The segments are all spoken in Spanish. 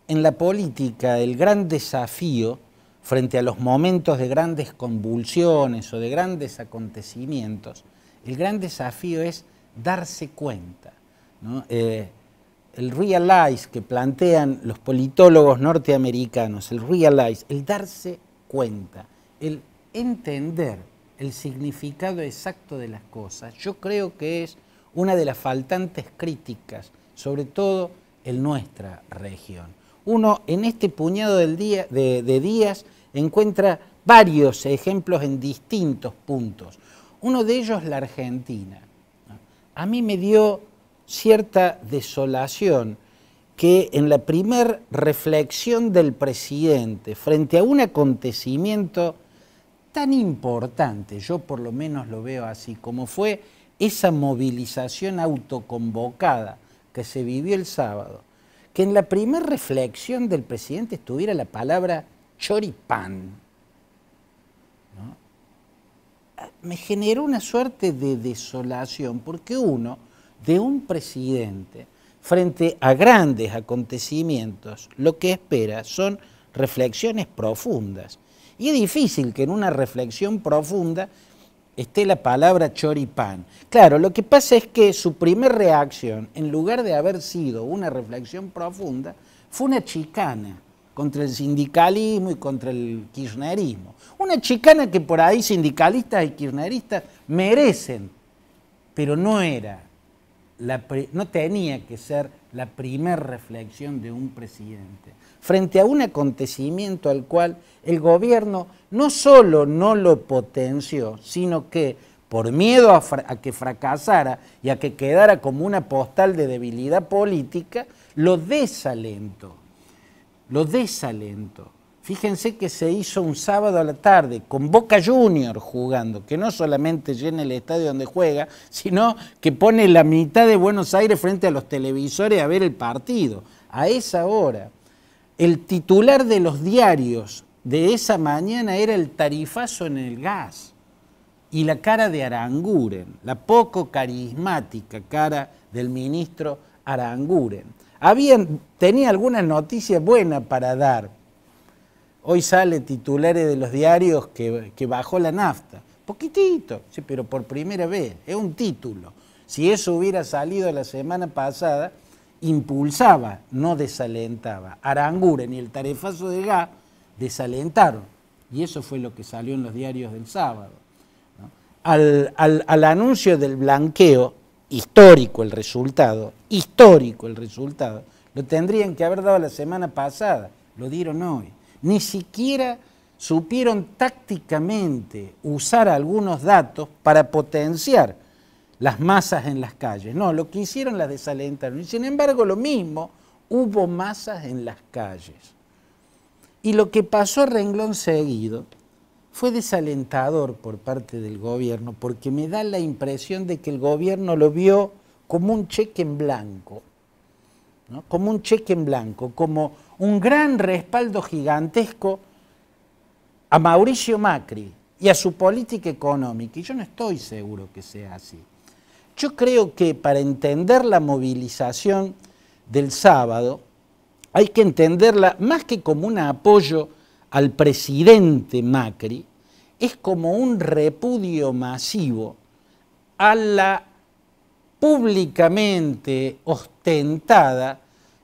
en la política el gran desafío frente a los momentos de grandes convulsiones o de grandes acontecimientos, el gran desafío es darse cuenta, ¿no? El realize que plantean los politólogos norteamericanos, el realize, el darse cuenta, el entender el significado exacto de las cosas, yo creo que es una de las faltantes críticas, sobre todo en nuestra región. Uno en este puñado de días encuentra varios ejemplos en distintos puntos. Uno de ellos la Argentina. A mí me dio cierta desolación que en la primer reflexión del presidente frente a un acontecimiento tan importante, yo por lo menos lo veo así, como fue esa movilización autoconvocada que se vivió el sábado, que en la primera reflexión del presidente estuviera la palabra choripán, ¿no? Me generó una suerte de desolación, porque uno, de un presidente, frente a grandes acontecimientos, lo que espera son reflexiones profundas. Y es difícil que en una reflexión profunda esté la palabra choripán. Claro, lo que pasa es que su primera reacción, en lugar de haber sido una reflexión profunda, fue una chicana contra el sindicalismo y contra el kirchnerismo. Una chicana que por ahí sindicalistas y kirchneristas merecen, pero no era, no tenía que ser la primera reflexión de un presidente frente a un acontecimiento al cual el gobierno no solo no lo potenció, sino que por miedo a que fracasara y a que quedara como una postal de debilidad política, lo desalentó. Lo desalentó. Fíjense que se hizo un sábado a la tarde con Boca Juniors jugando, que no solamente llena el estadio donde juega, sino que pone la mitad de Buenos Aires frente a los televisores a ver el partido. A esa hora, el titular de los diarios de esa mañana era el tarifazo en el gas y la cara de Aranguren, la poco carismática cara del ministro Aranguren. Tenía algunas noticias buenas para dar. Hoy sale titulares de los diarios que bajó la nafta. Poquitito, sí, pero por primera vez, es un título. Si eso hubiera salido la semana pasada, impulsaba, no desalentaba. Aranguren y el tarifazo de gas desalentaron. Y eso fue lo que salió en los diarios del sábado, ¿no? Al anuncio del blanqueo, histórico el resultado, lo tendrían que haber dado la semana pasada, lo dieron hoy. Ni siquiera supieron tácticamente usar algunos datos para potenciar las masas en las calles. No, lo que hicieron las desalentaron. Y sin embargo, lo mismo, hubo masas en las calles. Y lo que pasó a renglón seguido fue desalentador por parte del gobierno, porque me da la impresión de que el gobierno lo vio como un cheque en blanco, ¿no? Como un cheque en blanco, como un gran respaldo gigantesco a Mauricio Macri y a su política económica. Y yo no estoy seguro que sea así. Yo creo que para entender la movilización del sábado hay que entenderla más que como un apoyo al presidente Macri, es como un repudio masivo a la públicamente ostentada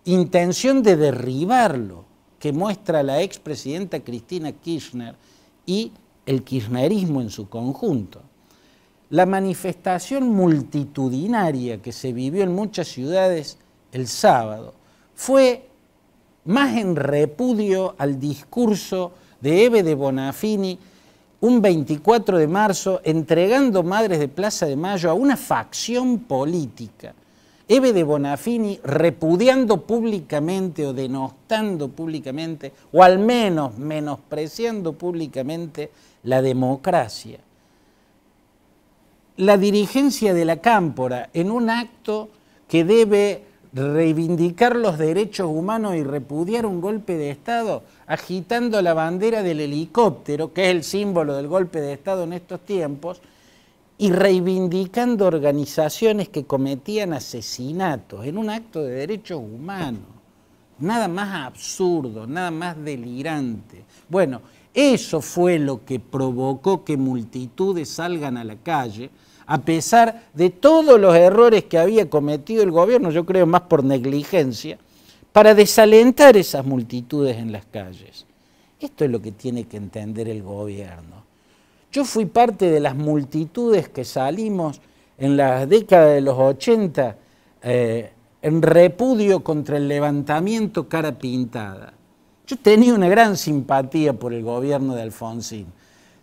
intención de derribarlo que muestra la expresidenta Cristina Kirchner y el kirchnerismo en su conjunto. La manifestación multitudinaria que se vivió en muchas ciudades el sábado fue más en repudio al discurso de Ebe de Bonafini un 24 de marzo entregando Madres de Plaza de Mayo a una facción política. Ebe de Bonafini repudiando públicamente o denostando públicamente o al menos menospreciando públicamente la democracia. La dirigencia de la Cámpora en un acto que debe reivindicar los derechos humanos y repudiar un golpe de Estado, agitando la bandera del helicóptero, que es el símbolo del golpe de Estado en estos tiempos, y reivindicando organizaciones que cometían asesinatos en un acto de derechos humanos, nada más absurdo, nada más delirante. Bueno, eso fue lo que provocó que multitudes salgan a la calle, a pesar de todos los errores que había cometido el gobierno, yo creo más por negligencia, para desalentar esas multitudes en las calles. Esto es lo que tiene que entender el gobierno. Yo fui parte de las multitudes que salimos en la década de los 80 en repudio contra el levantamiento cara pintada. Yo tenía una gran simpatía por el gobierno de Alfonsín.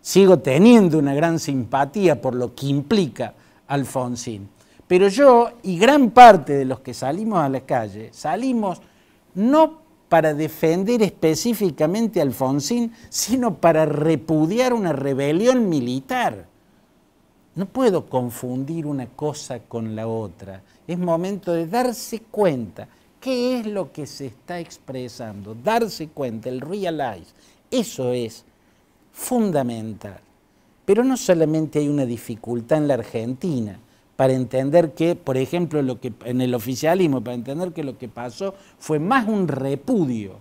Sigo teniendo una gran simpatía por lo que implica Alfonsín. Pero yo y gran parte de los que salimos a la calle, salimos no para defender específicamente a Alfonsín, sino para repudiar una rebelión militar. No puedo confundir una cosa con la otra. Es momento de darse cuenta qué es lo que se está expresando, darse cuenta, el realize. Eso es fundamental. Pero no solamente hay una dificultad en la Argentina para entender que, por ejemplo, en el oficialismo, para entender que lo que pasó fue más un repudio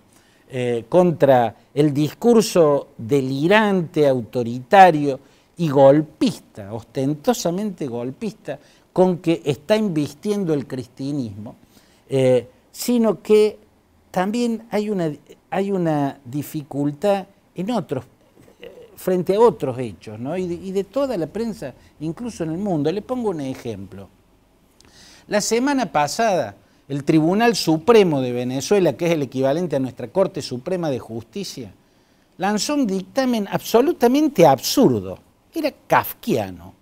contra el discurso delirante, autoritario y golpista, ostentosamente golpista, con que está invistiendo el cristianismo, sino que también hay una dificultad en otros, frente a otros hechos, ¿no? y de toda la prensa, incluso en el mundo. Le pongo un ejemplo. La semana pasada, el Tribunal Supremo de Venezuela, que es el equivalente a nuestra Corte Suprema de Justicia, lanzó un dictamen absolutamente absurdo. Era kafkiano,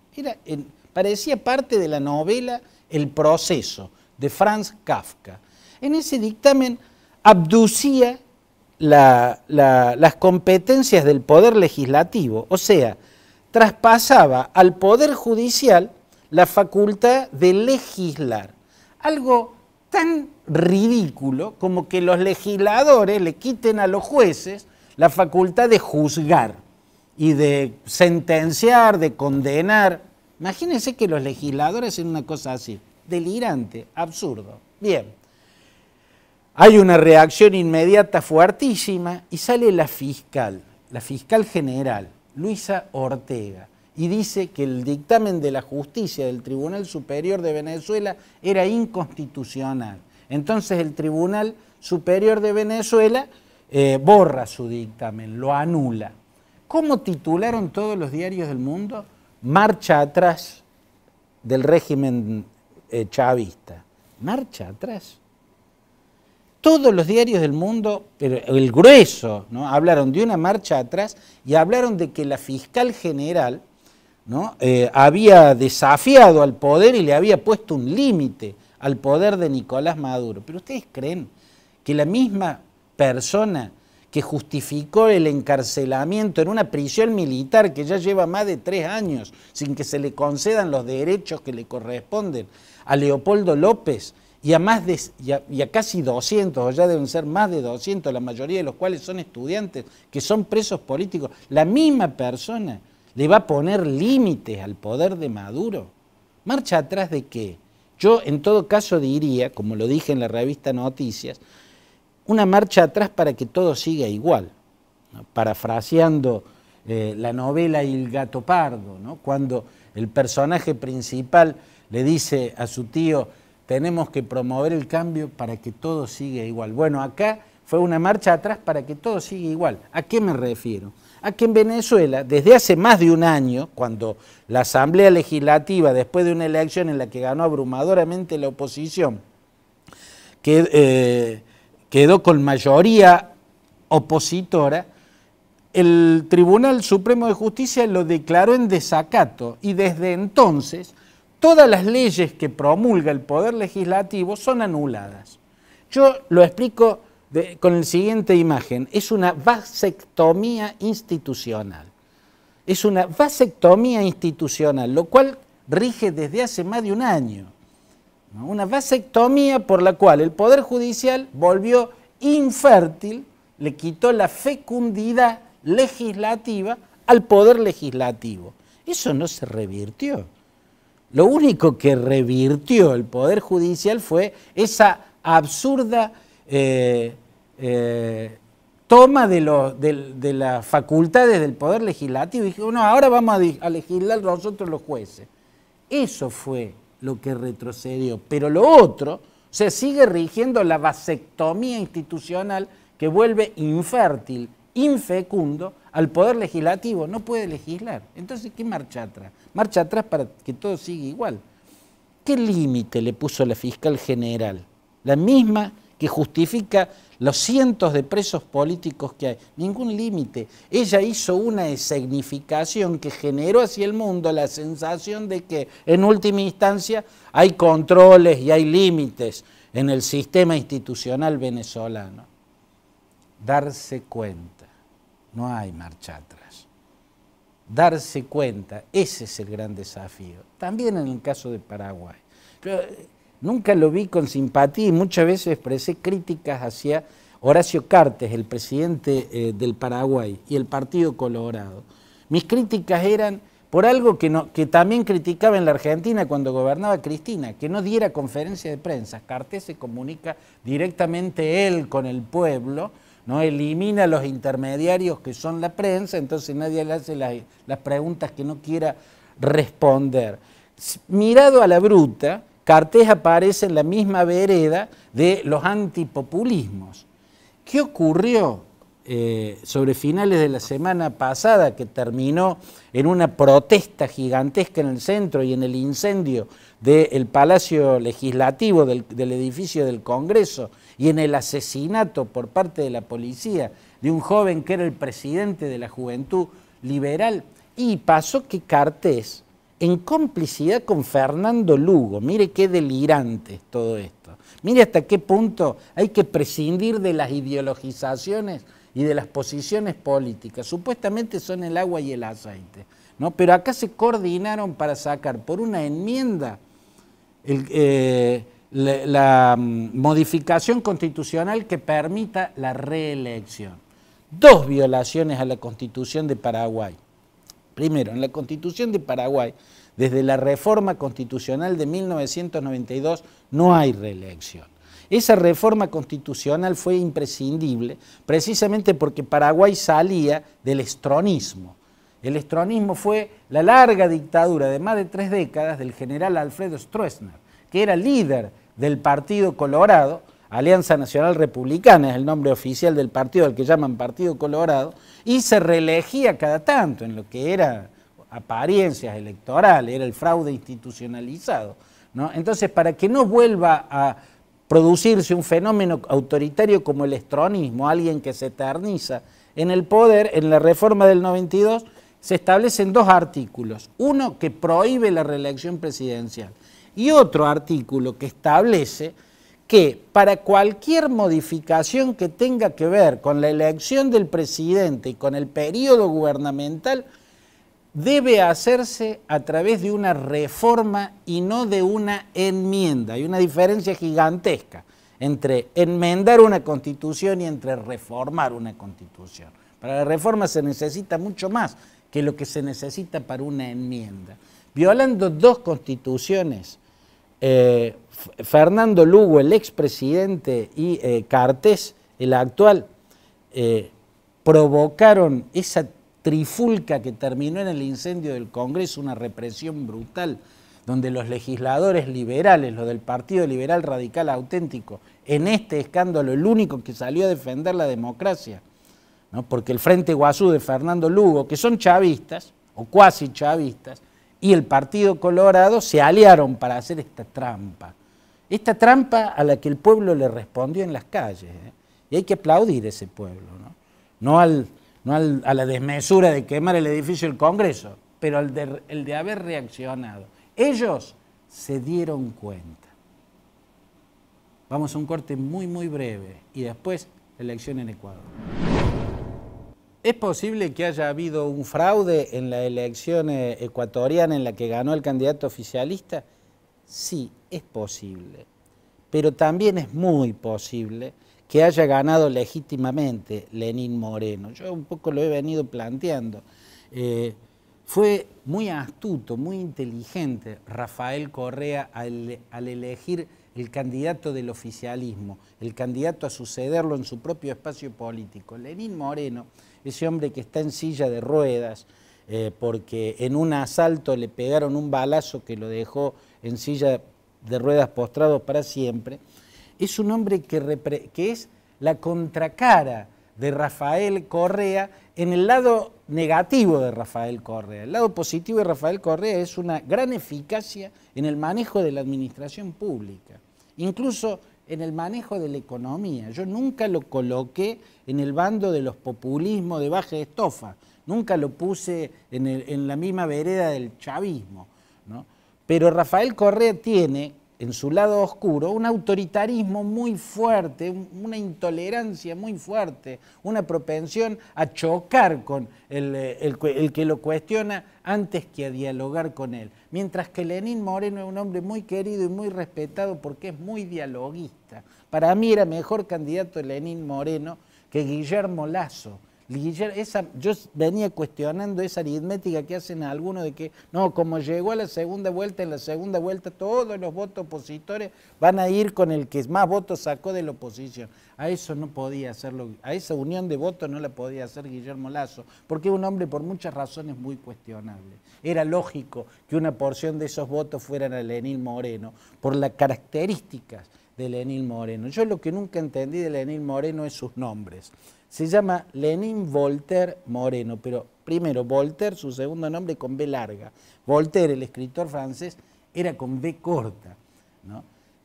parecía parte de la novela El Proceso, de Franz Kafka. En ese dictamen abducía las competencias del Poder Legislativo, o sea, traspasaba al Poder Judicial la facultad de legislar. Algo tan ridículo como que los legisladores le quiten a los jueces la facultad de juzgar y de sentenciar, de condenar. Imagínense que los legisladores hacen una cosa así, delirante, absurdo. Bien. Hay una reacción inmediata fuertísima y sale la fiscal general, Luisa Ortega, y dice que el dictamen de la justicia del Tribunal Superior de Venezuela era inconstitucional. Entonces el Tribunal Superior de Venezuela borra su dictamen, lo anula. ¿Cómo titularon todos los diarios del mundo? Marcha atrás del régimen chavista. Marcha atrás. Todos los diarios del mundo, pero el grueso, ¿no?, hablaron de una marcha atrás y hablaron de que la fiscal general, ¿no?, había desafiado al poder y le había puesto un límite al poder de Nicolás Maduro. Pero ¿ustedes creen que la misma persona que justificó el encarcelamiento en una prisión militar que ya lleva más de 3 años sin que se le concedan los derechos que le corresponden a Leopoldo López, y a casi 200, o ya deben ser más de 200, la mayoría de los cuales son estudiantes, que son presos políticos, la misma persona le va a poner límites al poder de Maduro? ¿Marcha atrás de qué? Yo en todo caso diría, como lo dije en la revista Noticias, una marcha atrás para que todo siga igual, ¿no?, parafraseando la novela Y el gato pardo, ¿no?, cuando el personaje principal le dice a su tío: tenemos que promover el cambio para que todo siga igual. Bueno, acá fue una marcha atrás para que todo siga igual. ¿A qué me refiero? A que en Venezuela, desde hace más de un año, cuando la Asamblea Legislativa, después de una elección en la que ganó abrumadoramente la oposición, quedó con mayoría opositora, el Tribunal Supremo de Justicia lo declaró en desacato y desde entonces todas las leyes que promulga el Poder Legislativo son anuladas. Yo lo explico con la siguiente imagen. Es una vasectomía institucional. Es una vasectomía institucional, lo cual rige desde hace más de un año, ¿no? Una vasectomía por la cual el Poder Judicial volvió infértil, le quitó la fecundidad legislativa al Poder Legislativo. Eso no se revirtió. Lo único que revirtió el Poder Judicial fue esa absurda toma de las facultades del Poder Legislativo y dijo, no, ahora vamos a legislar nosotros los jueces. Eso fue lo que retrocedió, pero lo otro, o sea, sigue rigiendo la vasectomía institucional que vuelve infértil, infecundo al Poder Legislativo, no puede legislar. Entonces, ¿qué marcha atrás? Marcha atrás para que todo siga igual. ¿Qué límite le puso la fiscal general? La misma que justifica los cientos de presos políticos que hay. Ningún límite. Ella hizo una escenificación que generó hacia el mundo la sensación de que en última instancia hay controles y hay límites en el sistema institucional venezolano. Darse cuenta, no hay marcha atrás. Darse cuenta, ese es el gran desafío. También en el caso de Paraguay. Pero, nunca lo vi con simpatía y muchas veces expresé críticas hacia Horacio Cartes, el presidente del Paraguay, y el Partido Colorado. Mis críticas eran por algo que también criticaba en la Argentina cuando gobernaba Cristina, que no diera conferencia de prensa. Cartes se comunica directamente él con el pueblo, ¿no? Elimina los intermediarios que son la prensa, entonces nadie le hace las preguntas que no quiera responder. Mirado a la bruta, Cartes aparece en la misma vereda de los antipopulismos. ¿Qué ocurrió sobre finales de la semana pasada, que terminó en una protesta gigantesca en el centro y en el incendio del Palacio Legislativo, del edificio del Congreso, y en el asesinato por parte de la policía de un joven que era el presidente de la Juventud Liberal? Y pasó que Cartes, en complicidad con Fernando Lugo, mire qué delirante es todo esto, mire hasta qué punto hay que prescindir de las ideologizaciones y de las posiciones políticas, supuestamente son el agua y el aceite, ¿no? Pero acá se coordinaron para sacar por una enmienda la modificación constitucional que permita la reelección. Dos violaciones a la Constitución de Paraguay. Primero, en la Constitución de Paraguay, desde la reforma constitucional de 1992, no hay reelección. Esa reforma constitucional fue imprescindible precisamente porque Paraguay salía del estronismo. El estronismo fue la larga dictadura de más de 3 décadas del general Alfredo Stroessner, que era líder del Partido Colorado, Alianza Nacional Republicana es el nombre oficial del partido al que llaman Partido Colorado, y se reelegía cada tanto en lo que era apariencias electorales, era el fraude institucionalizado, ¿no? Entonces, para que no vuelva a producirse un fenómeno autoritario como el estronismo, alguien que se eterniza en el poder, en la reforma del 92 se establecen 2 artículos, uno que prohíbe la reelección presidencial y otro artículo que establece que para cualquier modificación que tenga que ver con la elección del presidente y con el periodo gubernamental, debe hacerse a través de una reforma y no de una enmienda. Hay una diferencia gigantesca entre enmendar una constitución y entre reformar una constitución. Para la reforma se necesita mucho más que lo que se necesita para una enmienda. Violando 2 constituciones, Fernando Lugo, el expresidente, y Cartes, el actual, provocaron esa trifulca que terminó en el incendio del Congreso, una represión brutal, donde los legisladores liberales, los del Partido Liberal Radical Auténtico, en este escándalo el único que salió a defender la democracia, ¿no? Porque el Frente Guazú de Fernando Lugo, que son chavistas o cuasi chavistas, y el Partido Colorado se aliaron para hacer esta trampa a la que el pueblo le respondió en las calles, ¿eh? Y hay que aplaudir a ese pueblo, ¿no? A la desmesura de quemar el edificio del Congreso, pero el de haber reaccionado. Ellos se dieron cuenta. Vamos a un corte muy, muy breve y después elección en Ecuador. ¿Es posible que haya habido un fraude en la elección ecuatoriana en la que ganó el candidato oficialista? Sí, es posible, pero también es muy posible que haya ganado legítimamente Lenín Moreno. Yo un poco lo he venido planteando. Fue muy astuto, muy inteligente Rafael Correa al elegir el candidato del oficialismo, el candidato a sucederlo en su propio espacio político. Lenín Moreno, ese hombre que está en silla de ruedas, porque en un asalto le pegaron un balazo que lo dejó en silla de ruedas postrado para siempre, es un hombre que es la contracara de Rafael Correa en el lado negativo de Rafael Correa. El lado positivo de Rafael Correa es una gran eficacia en el manejo de la administración pública, incluso en el manejo de la economía. Yo nunca lo coloqué en el bando de los populismos de baja estofa, nunca lo puse en la misma vereda del chavismo, ¿no? Pero Rafael Correa tiene en su lado oscuro un autoritarismo muy fuerte, una intolerancia muy fuerte, una propensión a chocar con el que lo cuestiona antes que a dialogar con él. Mientras que Lenín Moreno es un hombre muy querido y muy respetado porque es muy dialoguista. Para mí era mejor candidato Lenín Moreno que Guillermo Lasso. Yo venía cuestionando esa aritmética que hacen algunos de que, no, como llegó a la segunda vuelta, en la segunda vuelta todos los votos opositores van a ir con el que más votos sacó de la oposición. A eso no podía hacerlo, a esa unión de votos no la podía hacer Guillermo Lasso, porque es un hombre por muchas razones muy cuestionable. Era lógico que una porción de esos votos fueran a Lenín Moreno, por las características de Lenín Moreno. Yo lo que nunca entendí de Lenín Moreno es sus nombres. Se llama Lenín Voltaire Moreno, pero primero Voltaire, su segundo nombre con B larga. Voltaire, el escritor francés, era con B corta, ¿no?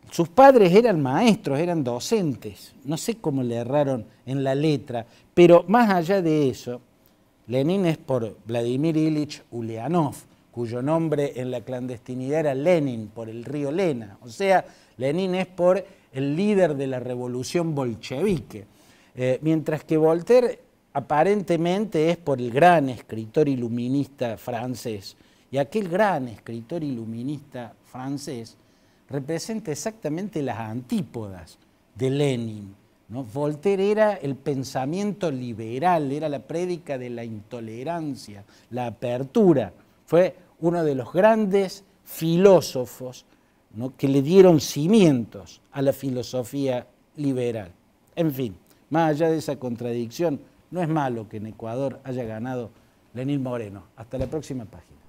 Sus padres eran maestros, eran docentes, no sé cómo le erraron en la letra, pero más allá de eso, Lenin es por Vladimir Ilich Ulyanov, cuyo nombre en la clandestinidad era Lenin, por el río Lena. O sea, Lenin es por el líder de la revolución bolchevique. Mientras que Voltaire aparentemente es por el gran escritor iluminista francés. Y aquel gran escritor iluminista francés representa exactamente las antípodas de Lenin, ¿no? Voltaire era el pensamiento liberal, era la prédica de la intolerancia, la apertura. Fue uno de los grandes filósofos, ¿no?, que le dieron cimientos a la filosofía liberal. En fin, más allá de esa contradicción, no es malo que en Ecuador haya ganado Lenín Moreno. Hasta la próxima página.